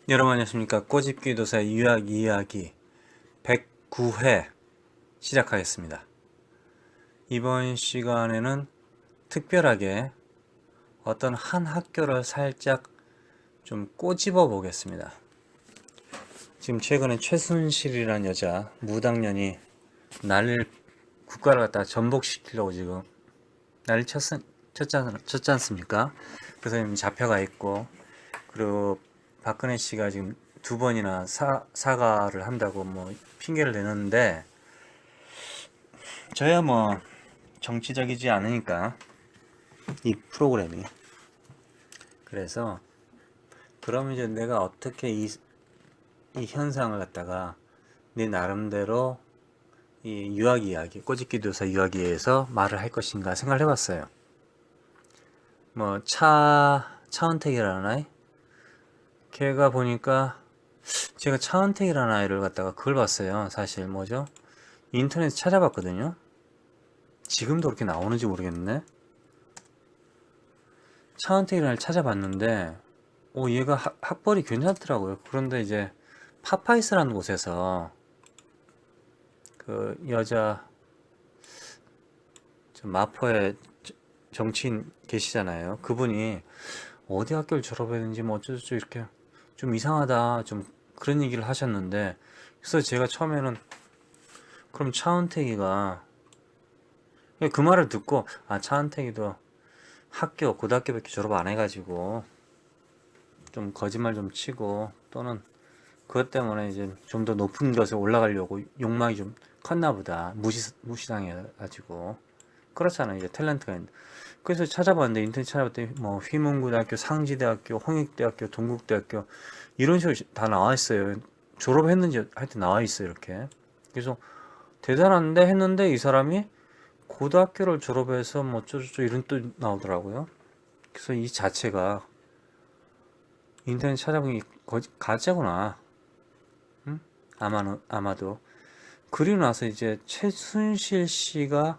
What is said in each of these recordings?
여러분 안녕하십니까. 꼬집기도사의 유학 이야기 109회 시작하겠습니다. 이번 시간에는 특별하게 어떤 한 학교를 살짝 좀 꼬집어 보겠습니다. 지금 최근에 최순실이라는 여자 무당년이 난리를 국가를 갖다가 전복시키려고 지금 난리 쳤지 않습니까? 그래서 지금 잡혀가 있고, 그리고 박근혜 씨가 지금 두 번이나 사과를 한다고 뭐 핑계를 대는데, 저야 뭐 정치적이지 않으니까 이 프로그램이. 그래서 그러면 이제 내가 어떻게 이 현상을 갖다가 내 나름대로 이 유학 이야기, 꼬집기도사 이야기에서 말을 할 것인가 생각을 해봤어요. 뭐 차은택이라는 아이, 걔가 보니까, 제가 차은택이라는 아이를 갖다가 그걸 봤어요. 사실 뭐죠? 인터넷 찾아봤거든요. 지금도 그렇게 나오는지 모르겠네. 차은택이라는 아이를 찾아봤는데, 오, 얘가 학벌이 괜찮더라고요. 그런데 이제 파파이스라는 곳에서 그 여자 마포의 정치인 계시잖아요. 그분이 어디 학교를 졸업했는지 뭐 어쩌고저쩌고 이렇게 좀 이상하다, 좀 그런 얘기를 하셨는데, 그래서 제가 처음에는 그럼 차은택이가, 그 말을 듣고, 아, 차은택이도 고등학교밖에 졸업 안 해가지고 좀 거짓말 좀 치고, 또는 그것 때문에 이제 좀 더 높은 것에 올라가려고 욕망이 좀 컸나 보다, 무시당해가지고. 그렇잖아요, 이제 탤런트가 있는데. 그래서 찾아봤는데, 인터넷 찾아봤더니 뭐 휘문고등학교, 상지대학교, 홍익대학교, 동국대학교 이런 식으로 다 나와 있어요. 졸업했는지 하여튼 나와 있어요, 이렇게. 그래서 대단한데 했는데, 이 사람이 고등학교를 졸업해서 뭐 어쩌고저쩌고 이런 또 나오더라고요. 그래서 이 자체가 인터넷 찾아보니 가짜구나. 응? 아마도. 그리고 나서 이제 최순실 씨가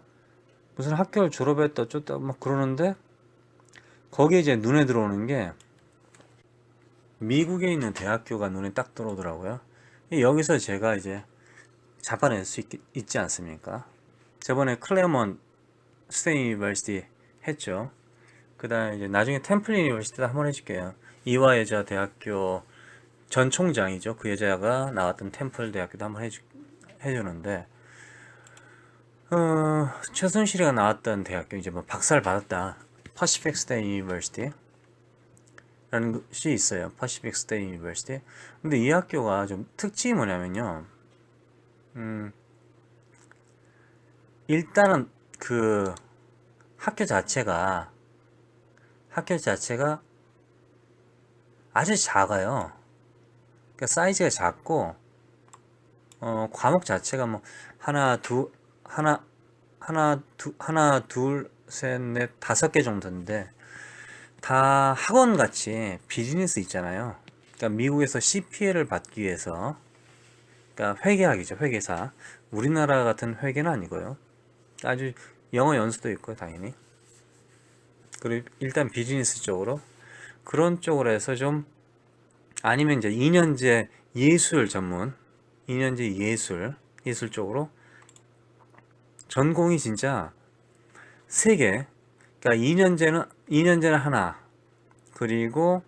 무슨 학교를 졸업했다 어쩌다 막 그러는데, 거기에 이제 눈에 들어오는 게 미국에 있는 대학교가 눈에 딱 들어오더라고요. 여기서 제가 이제 잡아낼 수 있지 않습니까? 저번에 클레먼 스테인 유니버시티 했죠. 그 다음에 이제 나중에 템플 유니버시티도 한번 해줄게요. 이화여자 대학교 전 총장이죠. 그 여자가 나왔던 템플 대학교도 한번 해주는데, 최순실이가 나왔던 대학교, 이제 뭐 박사를 받았다. 퍼시픽 스테인 유니버시티 라는 것이 있어요. 퍼시픽 스테인 유니버시티. 근데 이 학교가 좀 특징이 뭐냐면요. 일단은 그 학교 자체가 아주 작아요. 그러니까 사이즈가 작고, 과목 자체가 뭐 하나 두 하나 하나 둘 셋 넷 다섯 개 정도인데, 다 학원 같이 비즈니스 있잖아요. 그러니까 미국에서 CPA를 받기 위해서, 그러니까 회계학이죠, 회계사. 우리나라 같은 회계는 아니고요. 아주 영어 연수도 있고요, 당연히. 그리고 일단 비즈니스 쪽으로, 그런 쪽으로 해서 좀, 아니면 이제 2년제 예술 전문, 2년제 예술 쪽으로 전공이 진짜 3개. 그러니까 2년제는 하나, 그리고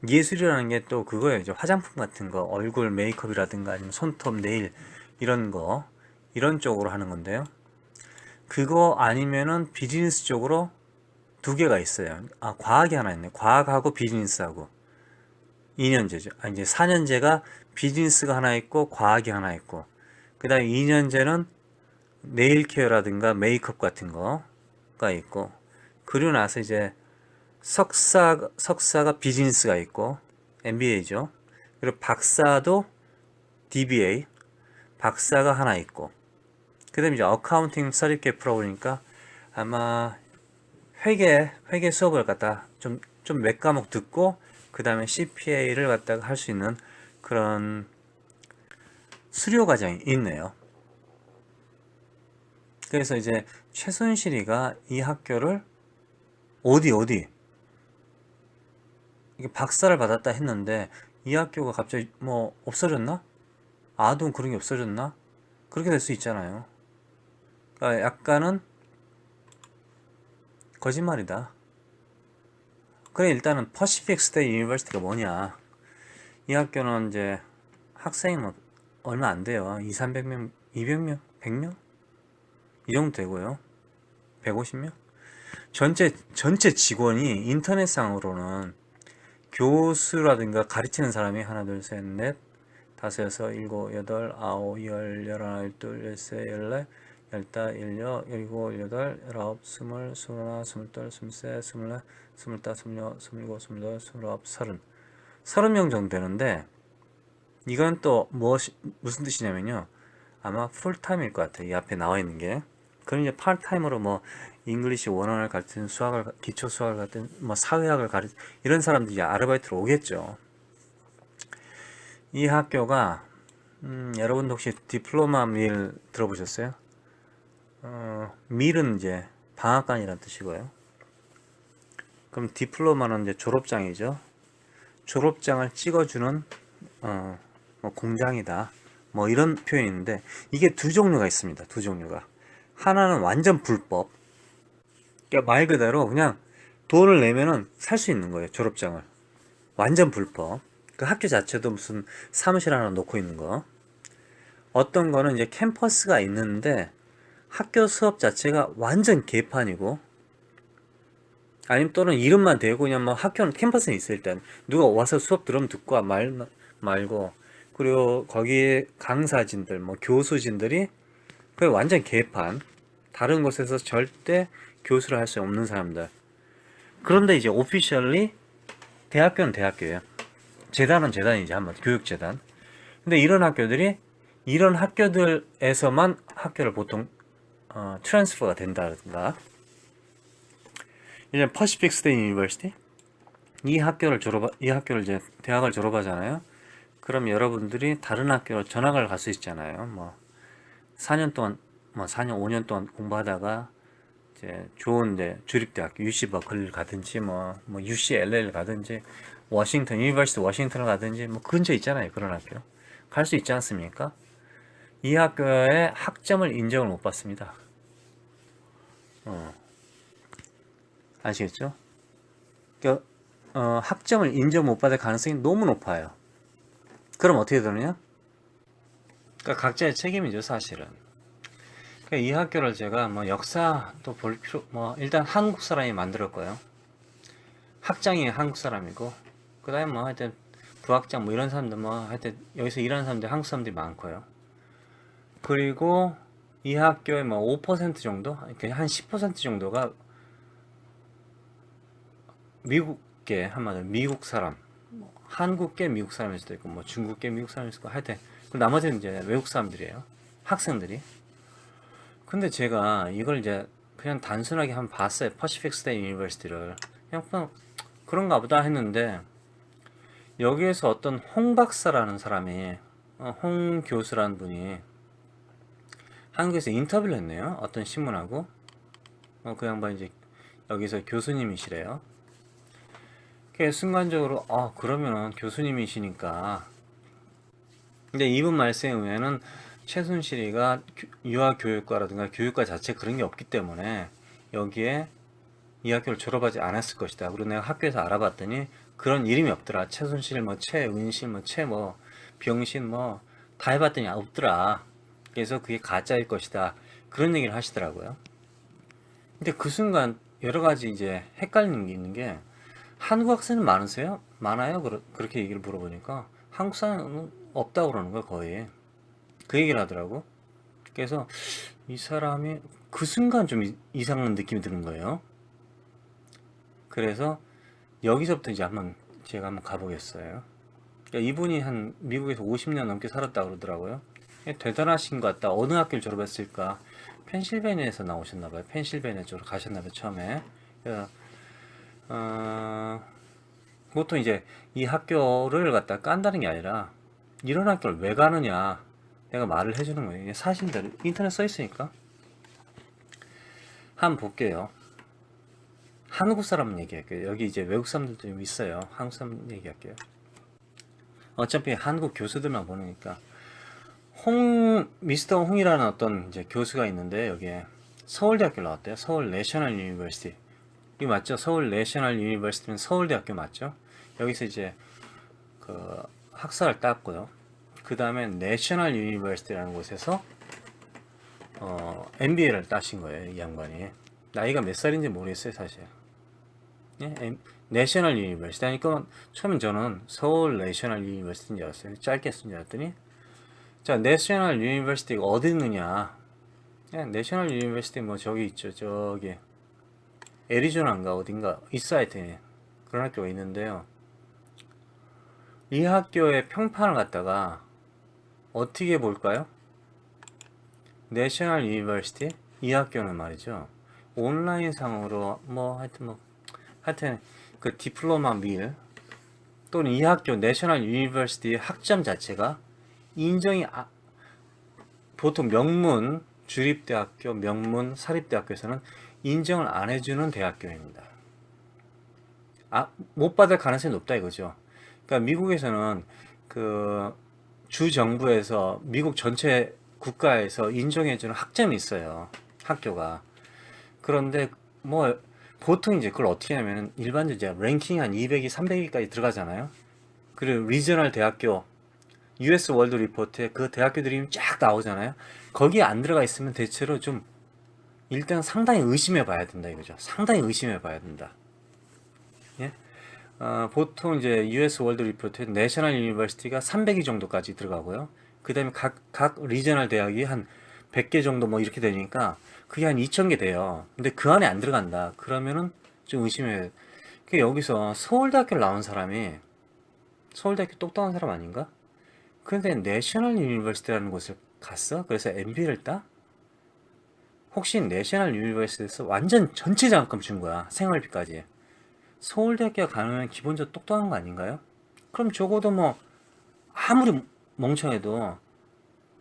예술이라는 게 또 그거예요. 이제 화장품 같은 거, 얼굴 메이크업이라든가 아니면 손톱, 네일 이런 거, 이런 쪽으로 하는 건데요. 그거 아니면은 비즈니스 쪽으로 2개가 있어요. 아, 과학이 하나 있네. 과학하고 비즈니스하고 2년제죠. 아, 이제 4년제가 비즈니스가 하나 있고 과학이 하나 있고, 그 다음에 2년제는 네일 케어라든가 메이크업 같은 거가 있고, 그리고 나서 이제 석사가 비즈니스가 있고, MBA죠. 그리고 박사도 DBA, 박사가 하나 있고, 그 다음에 이제 어카운팅 서티피케이트 프로그램이니까 아마 회계 수업을 갖다 좀 몇 과목 듣고, 그 다음에 CPA를 갖다가 할 수 있는 그런 수료 과정이 있네요. 그래서 이제 최순실이가 이 학교를 어디 이게 박사를 받았다 했는데 이 학교가 갑자기 뭐 없어졌나? 아동 그런 게 없어졌나? 그렇게 될 수 있잖아요. 그러니까 약간은 거짓말이다. 그래, 일단은 퍼시픽 스테이트 유니버시티가 뭐냐? 이 학교는 이제 학생이 뭐 얼마 안 돼요. 2, 300명, 200명, 100명? 이 정도 되고요. 150명? 전체 직원이 인터넷상으로는 교수라든가 가르치는 사람이 하나, 둘, 셋, 넷, 다섯, 여섯, 일곱, 여덟, 아홉, 열, 열하나, 열둘, 열세, 열네, 열다, 열여, 열일곱, 열여덟, 열아홉, 스물, 스물하나, 스물둘, 스물셋, 스물넷, 스물다, 스물여섯, 스물일곱, 스물여덟, 스물아홉, 서른. 30명 정도 되는데 이건 또 무슨 뜻이냐면요. 아마 풀타임일 것 같아요. 이 앞에 나와 있는 게. 그럼 이제 파트타임으로 뭐 잉글리시 원어를 가르치는 기초 수학을 가르치는 뭐 사회학을 가르치는 이런 사람들이 이제 아르바이트로 오겠죠. 이 학교가 여러분 혹시 디플로마 밀 들어보셨어요? 밀은 이제 방앗간이라는 뜻이고요. 그럼 디플로마는 이제 졸업장이죠. 졸업장을 찍어주는 뭐 공장이다. 뭐 이런 표현인데 이게 두 종류가 있습니다. 두 종류가. 하나는 완전 불법. 그러니까 말 그대로 그냥 돈을 내면은 살 수 있는 거예요. 졸업장을. 완전 불법. 그 학교 자체도 무슨 사무실 하나 놓고 있는 거. 어떤 거는 이제 캠퍼스가 있는데 학교 수업 자체가 완전 개판이고, 아니면 또는 이름만 대고 그냥 뭐 학교는 캠퍼스에 있어. 일단 누가 와서 수업 들으면 듣고 말고, 그리고 거기에 강사진들 뭐 교수진들이 그 완전 개판, 다른 곳에서 절대 교수를 할 수 없는 사람들. 그런데 이제 오피셜리 대학교는 대학교예요. 재단은 재단이지, 한번 교육재단. 근데 이런 학교들에서만 학교를 보통 트랜스퍼가 된다든가. 이제 퍼시픽 스테이트 유니버시티 이 학교를 이제 대학을 졸업하잖아요. 그럼 여러분들이 다른 학교로 전학을 갈 수 있잖아요. 뭐 4년 동안 뭐 4년 5년 동안 공부하다가 이제 좋은 이제 주립대학교 UC 버클리를 가든지 뭐 UCLA를 가든지 워싱턴 유니버시티 워싱턴을 가든지 뭐 근처에 있잖아요. 그런 학교 갈 수 있지 않습니까? 이 학교의 학점을 인정을 못 받습니다. 아시겠죠? 그러니까 학점을 인정 못 받을 가능성이 너무 높아요. 그럼 어떻게 되느냐? 그러니까 각자의 책임이죠, 사실은. 그러니까 이 학교를 제가 뭐 역사도 볼 필요, 뭐 일단 한국 사람이 만들었고요. 학장이 한국 사람이고, 그 다음에 뭐 하여튼 부학장 뭐 이런 사람들 뭐 하여튼 여기서 일하는 사람들 한국 사람들이 많고요. 그리고 이 학교의 뭐 5% 정도, 이렇게 한 10% 정도가 미국계, 한마디로 미국 사람, 한국계 미국 사람일 수도 있고, 뭐 중국계 미국 사람일 수도 있고, 하여튼 그 나머지는 이제 외국 사람들이에요. 학생들이. 근데 제가 이걸 이제 그냥 단순하게 한번 봤어요. 퍼시픽 스테이트 유니버시티를. 그냥 그런가 보다 했는데, 여기에서 어떤 홍 박사라는 사람이, 홍 교수라는 분이 한국에서 인터뷰를 했네요. 어떤 신문하고. 그 양반 이제 여기서 교수님이시래요. 그게 순간적으로, 그러면은 교수님이시니까. 근데 이분 말씀에 의하면 최순실이가 유아교육과라든가 교육과 자체 그런 게 없기 때문에 여기에 이 학교를 졸업하지 않았을 것이다. 그리고 내가 학교에서 알아봤더니 그런 이름이 없더라. 최순실, 뭐 최은실, 뭐 병신 뭐 다 해봤더니 없더라. 그래서 그게 가짜일 것이다. 그런 얘기를 하시더라고요. 근데 그 순간 여러 가지 이제 헷갈리는 게 있는 게, 한국 학생은 많으세요? 많아요? 그렇게 얘기를 물어보니까 한국 사람은 없다고 그러는 거야, 거의. 그 얘기를 하더라고. 그래서 이 사람이 그 순간 좀 이상한 느낌이 드는 거예요. 그래서 여기서부터 이제 제가 한번 가보겠어요. 그러니까 이분이 한 미국에서 50년 넘게 살았다고 그러더라고요. 대단하신 것 같다. 어느 학교를 졸업했을까? 펜실베니아에서 나오셨나봐요. 펜실베니아 쪽으로 가셨나봐요, 처음에. 그래서 보통 이제 이 학교를 갖다 깐다는 게 아니라 이런 학교를 왜 가느냐 내가 말을 해주는 거예요. 사실대로 인터넷 써 있으니까 한번 볼게요. 한국 사람 얘기할게요. 여기 이제 외국 사람들도 좀 있어요. 한국 사람 얘기할게요. 어차피 한국 교수들만 보니까 미스터 홍이라는 어떤 이제 교수가 있는데 여기에 서울대학교 나왔대요. 서울 내셔널 유니버시티. 이 맞죠? 서울 내셔널 유니버시티는 서울대학교 맞죠? 여기서 이제 그 학사를 땄고요. 그 다음에 내셔널 유니버시티라는 곳에서 MBA를 따신 거예요. 이 양반이. 나이가 몇 살인지 모르겠어요, 사실. 예? 내셔널 유니버시티 하니까 처음엔 저는 서울 내셔널 유니버시티인 줄 알았어요. 짧게 쓴 줄 알았더니 자, 내셔널 유니버시티가 어디 있느냐? 예, 내셔널 유니버시티 뭐 저기 있죠. 저기 애리조나인가 어딘가 있어 하여튼 그런 학교가 있는데요. 이 학교의 평판을 갖다가 어떻게 볼까요? 내셔널 유니버시티 이 학교는 말이죠. 온라인 상으로 하여튼 그 디플로마 밀 또는 이 학교 내셔널 유니버시티의 학점 자체가 인정이 보통 명문 주립대학교, 명문 사립대학교에서는 인정을 안 해주는 대학교입니다. 못 받을 가능성이 높다 이거죠. 그러니까 미국에서는 그 주정부에서 미국 전체 국가에서 인정해주는 학점이 있어요. 학교가. 그런데 뭐 보통 이제 그걸 어떻게 하냐면 일반적으로 이제 랭킹이 한 200위, 300위까지 들어가잖아요. 그리고 리저널 대학교 US 월드 리포트에 그 대학교들이 쫙 나오잖아요. 거기에 안 들어가 있으면 대체로 좀 일단 상당히 의심해 봐야 된다 이거죠. 상당히 의심해 봐야 된다. 예? 보통 이제 US 월드 리포트에 내셔널 유니버시티가 300위 정도까지 들어가고요. 그 다음에 각 리저널 대학이 한 100개 정도 뭐 이렇게 되니까 그게 한 2000개 돼요. 근데 그 안에 안 들어간다. 그러면은 좀 의심해. 여기서 서울대학교를 나온 사람이 서울대학교 똑똑한 사람 아닌가? 근데 내셔널 유니버시티라는 곳을 갔어? 그래서 MBA를 따? 혹시 내셔널 유니버시티에서 완전 전체 장학금 준 거야. 생활비까지. 서울대학교 가면 기본적으로 똑똑한 거 아닌가요? 그럼 적어도 뭐 아무리 멍청해도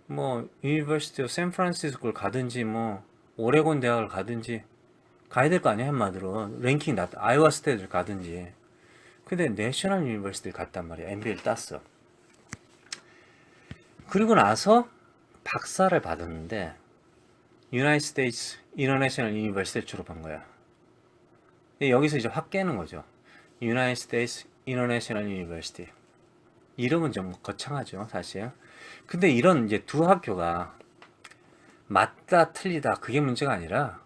뭐 유니버시티 오브 샌프란시스코를 가든지 뭐 오레곤 대학을 가든지 가야 될 거 아니야 한마디로 랭킹 낮다 아이오와 스테이트를 가든지. 근데 내셔널 유니버시티를 갔단 말이야. MBA를 땄어. 그리고 나서 박사를 받았는데 유나이티드 스테이츠 인터내셔널 유니버시티를 졸업한 거야. 여기서 이제 확 깨는 거죠. 유나이티드 스테이츠 인터내셔널 유니버시티. 이름은 좀 거창하죠, 사실. 근데 이런 이제 두 학교가 맞다 틀리다 그게 문제가 아니라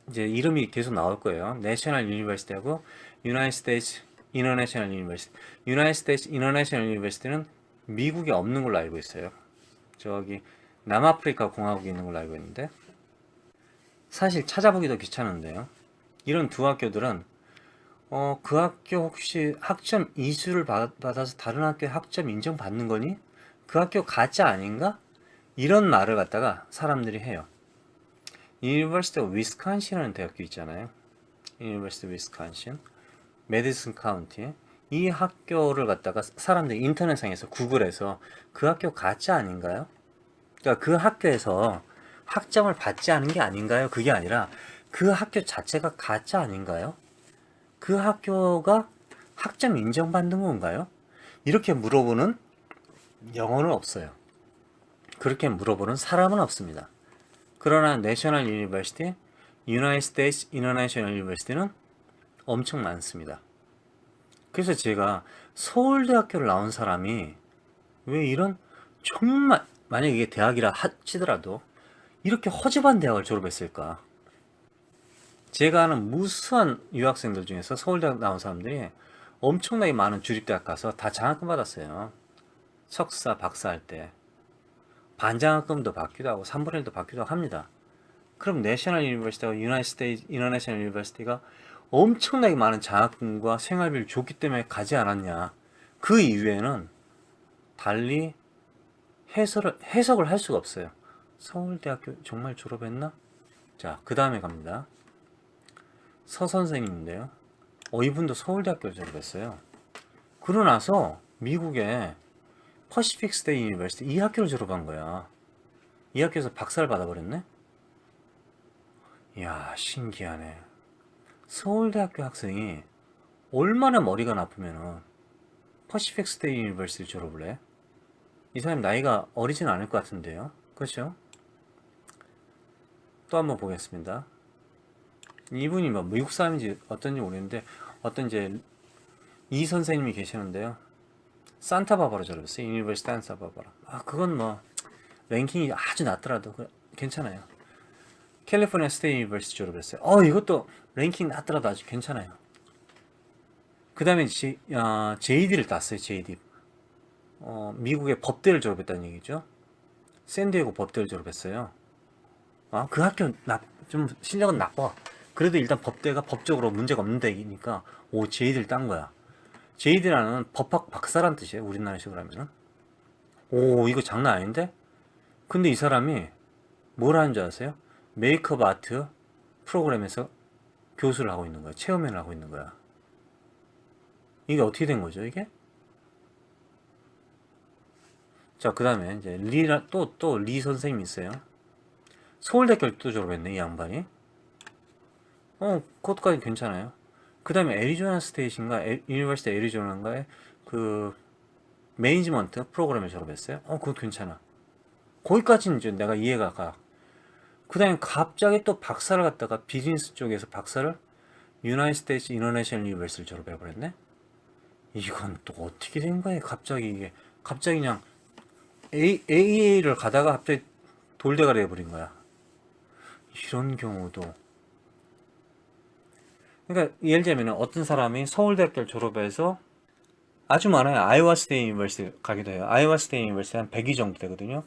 이제 이름이 계속 나올 거예요. 내셔널 유니버시티하고 유나이티드 스테이츠 인터내셔널 유니버시티. 유나이티드 스테이츠 인터내셔널 유니버시티는 미국에 없는 걸로 알고 있어요. 저기 남아프리카 공화국에 있는 걸로 알고 있는데 사실 찾아보기도 귀찮은데요. 이런 두 학교들은 그 학교 혹시 학점 이수를 받아서 다른 학교에 학점 인정받는 거니? 그 학교 가짜 아닌가? 이런 말을 갖다가 사람들이 해요. 유니버시티 오브 위스콘신이라는 대학교 있잖아요. 유니버시티 오브 위스콘신, 메디슨 카운티. 이 학교를 갖다가 사람들이 인터넷상에서 구글에서 그 학교 가짜 아닌가요? 그러니까 그 학교에서 학점을 받지 않은 게 아닌가요? 그게 아니라 그 학교 자체가 가짜 아닌가요? 그 학교가 학점 인정받는 건가요? 이렇게 물어보는 영어는 없어요. 그렇게 물어보는 사람은 없습니다. 그러나 내셔널 유니버시티, 유나이티드 스테이츠 인터내셔널 유니버시티는 엄청 많습니다. 그래서 제가 서울대학교를 나온 사람이 왜 이런 정말 만약에 이게 대학이라 치더라도 이렇게 허접한 대학을 졸업했을까? 제가 아는 무수한 유학생들 중에서 서울대학 나온 사람들이 엄청나게 많은 주립대학 가서 다 장학금 받았어요. 석사, 박사 할 때. 반장학금도 받기도 하고 3분의 1도 받기도 합니다. 그럼 내셔널 유니버시티와 유나이티드 스테이츠 인터내셔널 유니버시티가 엄청나게 많은 장학금과 생활비를 줬기 때문에 가지 않았냐. 그 이유에는 달리 해석을 할 수가 없어요. 서울대학교 정말 졸업했나? 자, 그 다음에 갑니다. 서 선생님인데요. 이분도 서울대학교를 졸업했어요. 그러고 나서 미국의 퍼시픽 스테이트 유니버시티 이 학교를 졸업한 거야. 이 학교에서 박사를 받아버렸네? 이야, 신기하네. 서울대학교 학생이 얼마나 머리가 나쁘면은 퍼시픽 스테이트 유니버시티 졸업을 해? 이 사람 나이가 어리진 않을 것 같은데요. 그렇죠? 또 한번 보겠습니다. 이분이 뭐 미국 사람인지 어떤지 모르겠는데 어떤 이제 이 선생님이 계시는데요. 산타바바라 졸업했어요. 유니버시티 산타바바라. 아 그건 뭐 랭킹이 아주 낮더라도 괜찮아요. 캘리포니아 스테이트 유니버시티 졸업했어요. 이것도 랭킹 낮더라도 아주 괜찮아요. 그 다음에 JD를 땄어요. JD. 미국의 법대를 졸업했다는 얘기죠. 샌디에고 법대를 졸업했어요. 그 학교 좀 실력은 나빠. 그래도 일단 법대가 법적으로 문제가 없는 데니까 JD를 딴 거야. JD라는 법학 박사란 뜻이에요. 우리나라식으로 하면은. 이거 장난 아닌데? 근데 이 사람이 뭘 하는 줄 아세요? 메이크업 아트 프로그램에서 교수를 하고 있는 거야. 체험회를 하고 있는 거야. 이게 어떻게 된 거죠, 이게? 자, 그 다음에 이제 또 리 선생님이 있어요. 서울대학교를 또 졸업했네, 이 양반이. 그것까지 괜찮아요. 그 다음에 애리조나 스테이트인가, 유니버시티 애리조나인가에 그 매니지먼트 프로그램을 졸업했어요. 그거 괜찮아. 거기까지는 이제 내가 이해가 가. 그 다음에 갑자기 또 박사를 갖다가 비즈니스 쪽에서 박사를 유나이티드 스테이츠 인터내셔널 유니버시티를 졸업해버렸네. 이건 또 어떻게 된 거야? 갑자기 그냥 AA를 가다가 갑자기 돌대가리 해버린 거야. 이런 경우도. 그러니까 예를 들면 어떤 사람이 서울대학교를 졸업해서 아주 많아요. 아이오와 스테이트 유니버시티 가기도 해요. 아이오와 스테이트 유니버시티 한 102 정도 되거든요.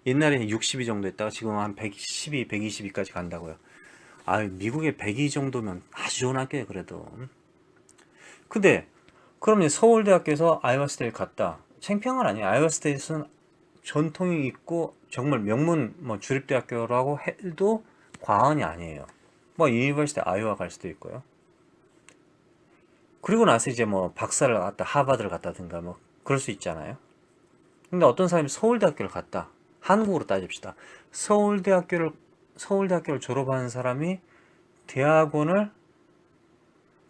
옛날에 62 정도 했다가 지금 한 112, 122까지 간다고요. 미국에 102 정도면 아주 좋은 학교예요, 그래도. 근데 그러면 서울대학교에서 아이오와 스테이트 갔다. 창피한 건 아니에요. 아이오와 스테이트는 전통이 있고 정말 명문 주립대학교라고 해도 과언이 아니에요. 유니버시티 아이오와 갈 수도 있고요. 그리고 나서 이제 박사를 갔다 하버드를 갔다든가 그럴 수 있잖아요. 근데 어떤 사람이 서울대학교를 갔다. 한국으로 따집시다. 서울대학교를 졸업하는 사람이 대학원을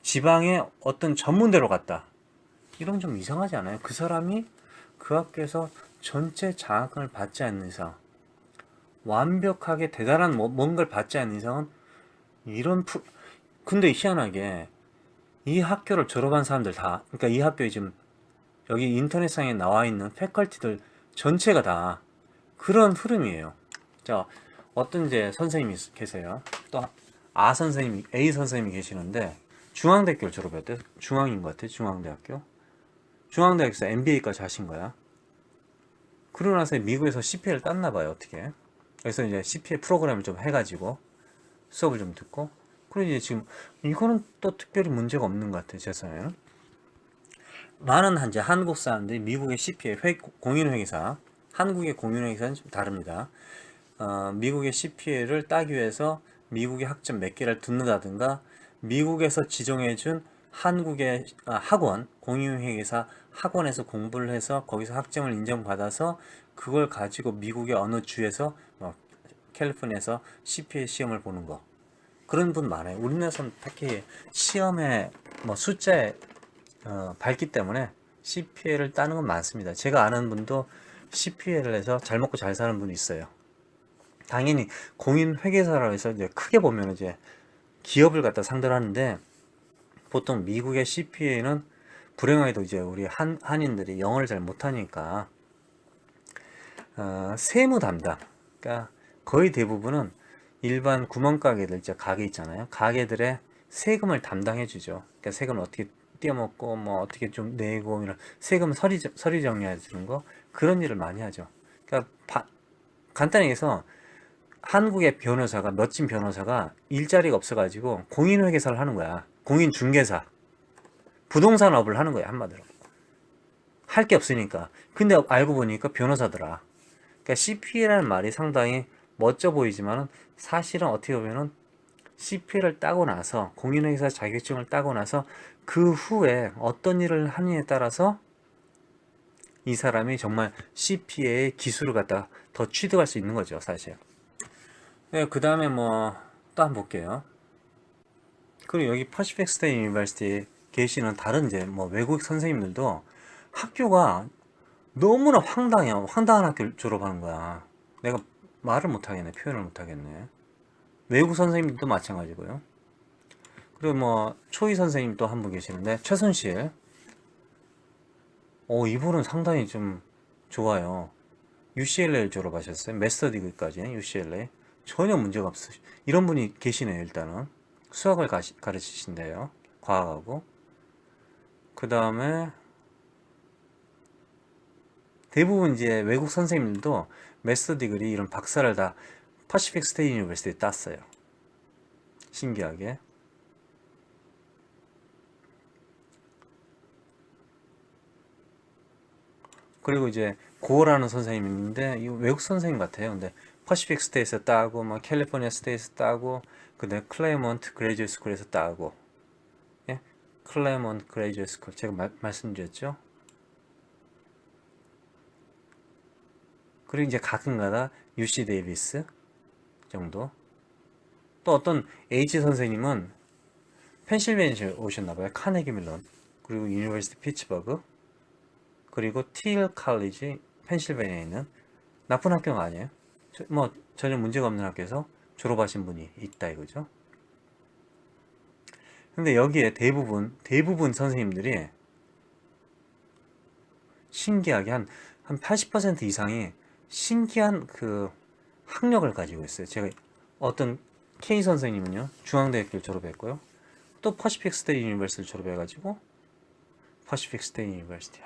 지방의 어떤 전문대로 갔다. 이런 좀 이상하지 않아요? 그 사람이 그 학교에서 전체 장학금을 받지 않는 이상, 완벽하게 대단한 뭔가를 받지 않는 이상은 근데 희한하게 이 학교를 졸업한 사람들 다, 그러니까 이 학교에 지금 여기 인터넷상에 나와 있는 패컬티들 전체가 다 그런 흐름이에요. 자, 어떤 이제 선생님이 계세요. 또 A 선생님이 계시는데 중앙대학교를 졸업했대. 중앙인 것 같아. 중앙대학에서 MBA까지 하신 거야. 그러고 나서 미국에서 CPA를 땄나 봐요. 어떻게. 그래서 이제 CPA 프로그램을 좀 해가지고 수업을 좀 듣고. 그리고 이제 지금 이거는 또 특별히 문제가 없는 것 같아요. 제 생각에는. 많은 이제 한국 사람들이 미국의 CPA 공인회계사, 한국의 공인회계사는 좀 다릅니다. 미국의 CPA를 따기 위해서 미국의 학점 몇 개를 듣는다든가 미국에서 지정해준 한국의 학원, 공인회계사 학원에서 공부를 해서 거기서 학점을 인정받아서 그걸 가지고 미국의 어느 주에서 캘리포니아에서 CPA 시험을 보는 거. 그런 분 많아요. 우리나라에서는 특히 시험에 숫자에 밝기 때문에 CPA를 따는 건 많습니다. 제가 아는 분도 CPA를 해서 잘 먹고 잘 사는 분이 있어요. 당연히 공인회계사라고 해서 이제 크게 보면 이제 기업을 갖다 상대를 하는데 보통 미국의 CPA는 불행하게도 이제 우리 한인들이 영어를 잘 못하니까 세무 담당, 그러니까 거의 대부분은 일반 구멍가게들, 이제 가게 있잖아요. 가게들의 세금을 담당해 주죠. 그러니까 세금을 어떻게 떼어먹고 어떻게 좀 내고 이런 세금 서리 정리해 주는 거, 그런 일을 많이 하죠. 그러니까 간단히 해서 한국의 변호사가, 멋진 변호사가 일자리가 없어가지고 공인회계사를 하는 거야. 공인중개사, 부동산업을 하는 거야. 한마디로 할 게 없으니까. 근데 알고 보니까 변호사더라. 그러니까 CPA라는 말이 상당히 멋져 보이지만은 사실은 어떻게 보면은 CPA를 따고 나서, 공인회계사 자격증을 따고 나서 그 후에 어떤 일을 하느냐에 따라서 이 사람이 정말 CPA의 기술을 갖다 더 취득할 수 있는 거죠, 사실. 네, 그 다음에 또 한번 볼게요. 그리고 여기 퍼시픽 스테이트 유니버시티 계시는 다른 이제 뭐 외국 선생님들도 학교가 너무나 황당한 학교를 졸업하는 거야. 내가 말을 못하겠네, 표현을 못하겠네. 외국 선생님들도 마찬가지고요. 그리고 뭐 초이 선생님 또 한 분 계시는데 최순실, 이분은 상당히 좀 좋아요. UCLA 졸업하셨어요. 마스터 디그리까지 UCLA. 전혀 문제가 없으. 이런 분이 계시네요. 일단은 수학을 가르치신대요. 과학하고. 그 다음에 대부분 이제 외국 선생님들도 마스터 디그리 이런 박사를 다 퍼시픽 스테이트 유니버시티에 땄어요. 신기하게. 그리고 이제 고어라는 선생님이 있는데 이 외국 선생님 같아요. 근데 퍼시픽 스테이트에서 따고 막 캘리포니아 스테이트에서 따고 그다음에 클레먼트 그레이지엇 스쿨에서 따고 예? 클레먼트 그레이지엇 스쿨 제가 말씀드렸죠. 그리고 이제 가끔가다 UC 데이비스 정도. 또 어떤 H 선생님은 펜실베니아에 오셨나봐요. 카네기 멜론 그리고 유니버시티 피츠버그 그리고 틸 칼리지 펜실베니아에 있는 나쁜 학교가 아니에요. 뭐 전혀 문제가 없는 학교에서 졸업하신 분이 있다 이거죠. 근데 여기에 대부분 선생님들이 신기하게 한 80% 이상이 신기한 그 학력을 가지고 있어요. 제가 어떤 K 선생님은요 중앙대학교를 졸업했고요. 또 퍼시픽 스테이트 유니버시티를 졸업해가지고 퍼시픽 스테이트 유니버시티.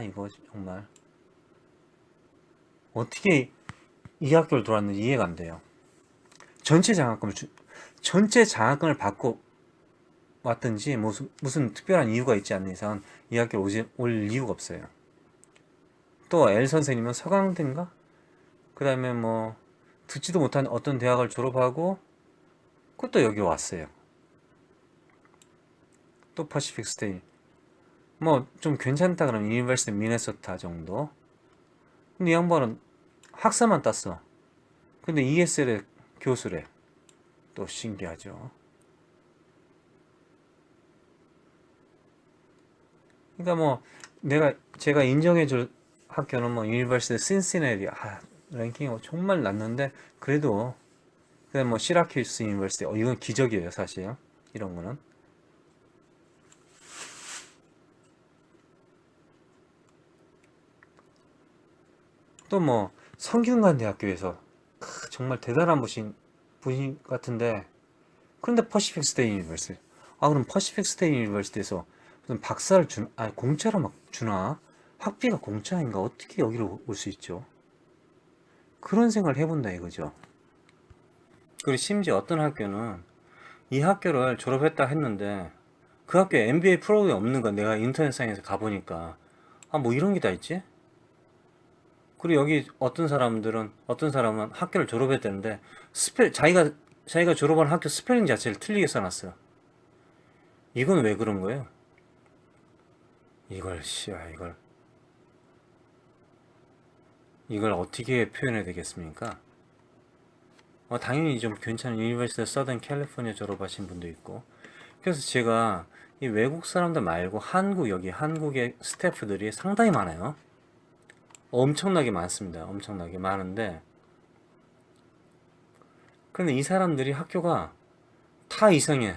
이거 정말 어떻게 이 학교를 들어왔는지 이해가 안 돼요. 전체 장학금을 받고 왔든지 무슨 특별한 이유가 있지 않는 이상 이 학교에 올 이유가 없어요. 또 L 선생님은 서강대인가? 그 다음에 뭐 듣지도 못한 어떤 대학을 졸업하고 그것도 여기 왔어요. 또 퍼시픽 스테이트 뭐 좀 괜찮다 그러면 유니버시티 미네소타 정도. 근데 이 양반은 학사만 땄어. 근데 ESL의 교수래. 또 신기하죠. 그러니까 뭐 제가 인정해줄 학교는 뭐 유니버시티 신시내리 랭킹이 정말 낮는데 그래도 그냥 뭐 시라큐스 유니버시티 이건 기적이에요 사실 이런 거는. 또 뭐 성균관 대학교에서 정말 대단한 분이 같은데 그런데 퍼시픽 스테이트 유니버시티 그럼 퍼시픽 스테이트 유니버시티에서 무슨 박사를 공짜로 막 주나? 학비가 공짜인가? 어떻게 여기로 올 수 있죠? 그런 생각을 해본다 이거죠. 그리고 심지어 어떤 학교는 이 학교를 졸업했다 했는데 그 학교에 MBA 프로그램이 없는 거 내가 인터넷상에서 가보니까 뭐 이런 게 다 있지? 그리고 여기 어떤 사람은 학교를 졸업했다는데 자기가 졸업한 학교 스펠링 자체를 틀리게 써놨어. 이건 왜 그런 거예요? 이걸 어떻게 표현해야 되겠습니까? 당연히 좀 괜찮은 유니버시티 서던 캘리포니아 졸업하신 분도 있고. 그래서 제가 이 외국 사람들 말고 한국의 스태프들이 상당히 많아요. 엄청나게 많습니다. 엄청나게 많은데 근데 이 사람들이 학교가 다 이상해.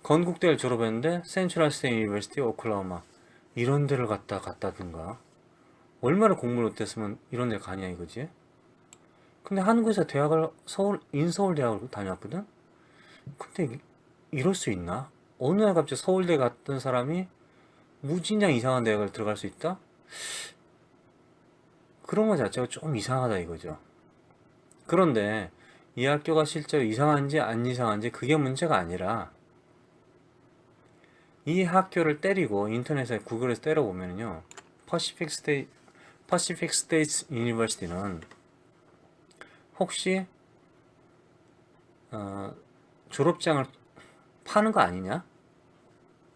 건국대를 졸업했는데 센트럴 스테이트 유니버시티 오클라호마 이런 데를 갔다든가 얼마나 공부를 못했으면 이런 데 가냐 이거지. 근데 한국에서 대학을 인서울 대학을 다녔거든. 근데 이럴 수 있나? 어느 날 갑자기 서울대 갔던 사람이 무진장 이상한 대학을 들어갈 수 있다? 그런 거 자체가 좀 이상하다 이거죠. 그런데 이 학교가 실제로 이상한지 안 이상한지 그게 문제가 아니라 이 학교를 때리고 인터넷에 구글에서 때려보면요 퍼시픽 스테이트 유니버시티는 혹시 졸업장을 파는 거 아니냐?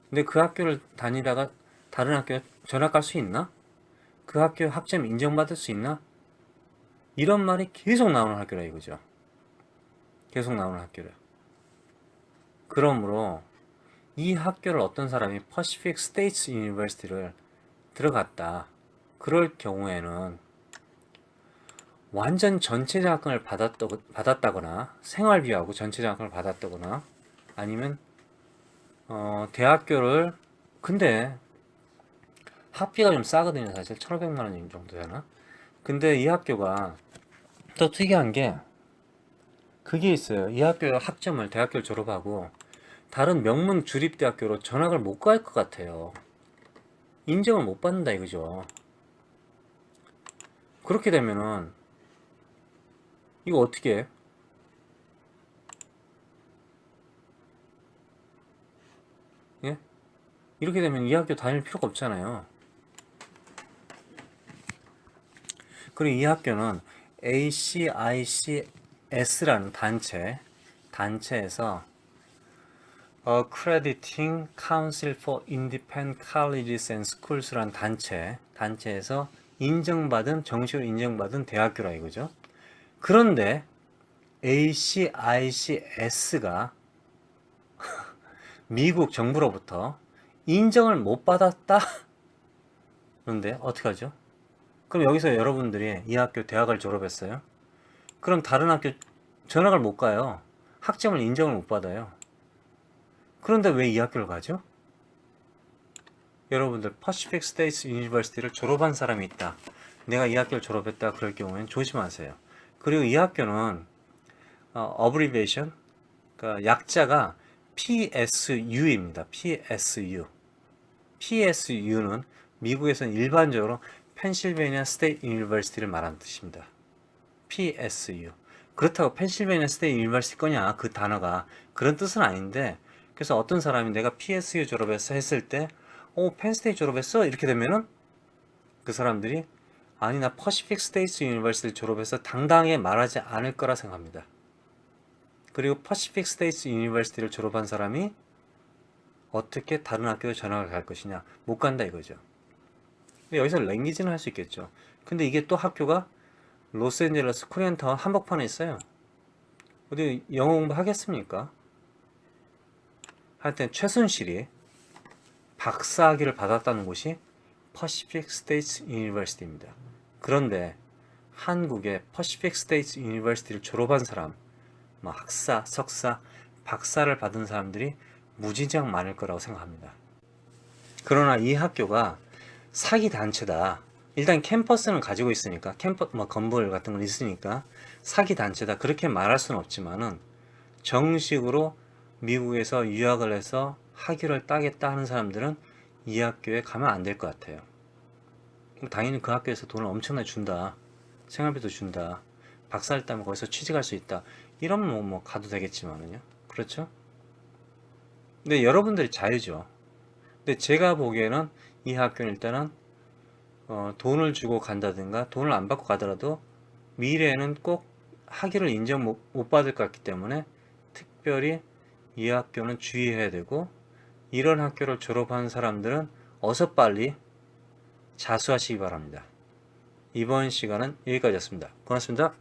근데 그 학교를 다니다가 다른 학교에 전학 갈 수 있나? 그 학교 학점 인정받을 수 있나? 이런 말이 계속 나오는 학교라 이거죠. 계속 나오는 학교래. 그러므로 이 학교를 어떤 사람이 퍼시픽 스테이트 유니버시티를 들어갔다. 그럴 경우에는 완전 전체 장학금을 받았다거나 생활비하고 전체 장학금을 받았다거나 아니면 대학교를 근데 학비가 좀 싸거든요. 사실 1,500만 원 정도 되나? 근데 이 학교가 또 특이한 게 그게 있어요. 이 학교 학점을 대학교를 졸업하고 다른 명문 주립대학교로 전학을 못 갈 것 같아요. 인정을 못 받는다 이거죠. 그렇게 되면은 이거 어떻게 해? 예? 이렇게 되면 이 학교 다닐 필요가 없잖아요. 그리고 이 학교는 ACICS라는 단체에서 Accrediting Council for Independent Colleges and Schools라는 단체에서 정식으로 인정받은 대학교라 이거죠. 그런데 ACICS가 미국 정부로부터 인정을 못 받았다? 그런데 어떡하죠? 그럼 여기서 여러분들이 이 학교 대학을 졸업했어요? 그럼 다른 학교 전학을 못 가요. 학점을 인정을 못 받아요. 그런데 왜 이 학교를 가죠? 여러분들 퍼시픽 스테이트 유니버시티를 졸업한 사람이 있다. 내가 이 학교를 졸업했다 그럴 경우에는 조심하세요. 그리고 이 학교는 어브리베이션 그러니까 약자가 PSU입니다. PSU. PSU는 미국에서는 일반적으로 펜실베니아 스테이트 유니버시티를 말하는 뜻입니다. PSU. 그렇다고 펜실베니아 스테이트 유니버시티 거냐 그 단어가 그런 뜻은 아닌데 그래서 어떤 사람이 내가 PSU 졸업했어 했을 때 펜스테이트 졸업했어? 이렇게 되면은 그 사람들이 아니 나 퍼시픽 스테이트 유니버시티를 졸업해서 당당하게 말하지 않을 거라 생각합니다. 그리고 퍼시픽 스테이트 유니버시티를 졸업한 사람이 어떻게 다른 학교에 전학을 갈 것이냐 못 간다 이거죠. 여기서 랭귀지는 할 수 있겠죠. 근데 이게 또 학교가 로스앤젤레스 코리안타운 한복판에 있어요. 어디 영어 공부 하겠습니까? 하여튼 최순실이 박사학위를 받았다는 곳이 퍼시픽 스테이트 유니버시티입니다. 그런데 한국의 퍼시픽 스테이트 유니버시티를 졸업한 사람, 학사, 석사, 박사를 받은 사람들이 무지장 많을 거라고 생각합니다. 그러나 이 학교가 사기 단체다. 일단 캠퍼스는 가지고 있으니까 건물 같은 건 있으니까 사기 단체다. 그렇게 말할 수는 없지만은 정식으로 미국에서 유학을 해서 학위를 따겠다 하는 사람들은 이 학교에 가면 안 될 것 같아요. 당연히 그 학교에서 돈을 엄청나게 준다. 생활비도 준다. 박사를 따면 거기서 취직할 수 있다. 이러면 뭐 가도 되겠지만은요. 그렇죠? 근데 여러분들이 자유죠. 근데 제가 보기에는 이 학교는 일단은 돈을 주고 간다든가 돈을 안 받고 가더라도 미래에는 꼭 학위를 인정 못 받을 것 같기 때문에 특별히 이 학교는 주의해야 되고 이런 학교를 졸업한 사람들은 어서 빨리 자수하시기 바랍니다. 이번 시간은 여기까지였습니다. 고맙습니다.